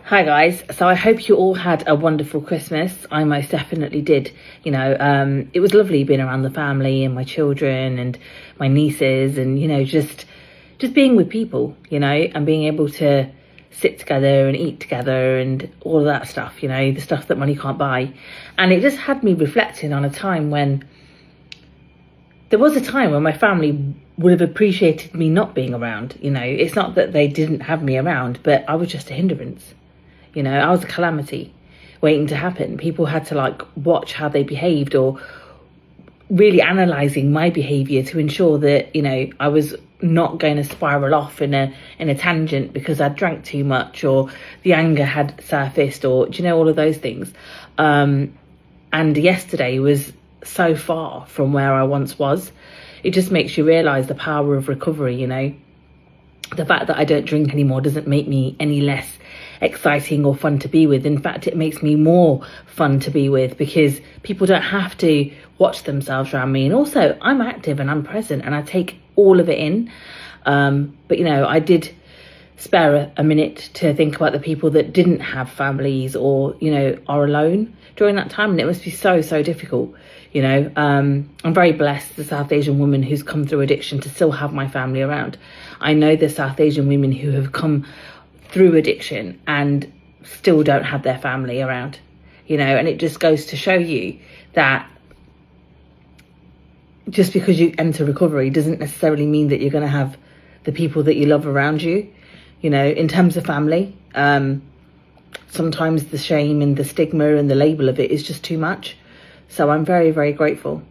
Hi guys, so I hope you all had a wonderful Christmas. I most definitely did. It was lovely being around the family and my children and my nieces and, just being with people, and being able to sit together and eat together and all of that stuff, the stuff that money can't buy. And it just had me reflecting on a time when there was a time when my family would have appreciated me not being around. It's not that they didn't have me around, but I was just a hindrance. I was a calamity waiting to happen. People had to watch how they behaved, or really analysing my behaviour to ensure that, I was not going to spiral off in a tangent because I'd drank too much, or the anger had surfaced, or all of those things. And yesterday was so far from where I once was. It just makes you realise the power of recovery. The fact that I don't drink anymore doesn't make me any less exciting or fun to be with. In fact, it makes me more fun to be with, because people don't have to watch themselves around me. And also, I'm active and I'm present and I take all of it in. But I did spare a minute to think about the people that didn't have families, or are alone during that time, and it must be so difficult. I'm very blessed, the South Asian woman who's come through addiction, to still have my family around. I know the South Asian women who have come through addiction and still don't have their family around, and it just goes to show you that just because you enter recovery doesn't necessarily mean that you're going to have the people that you love around you. In terms of family, sometimes the shame and the stigma and the label of it is just too much. So I'm very, very grateful.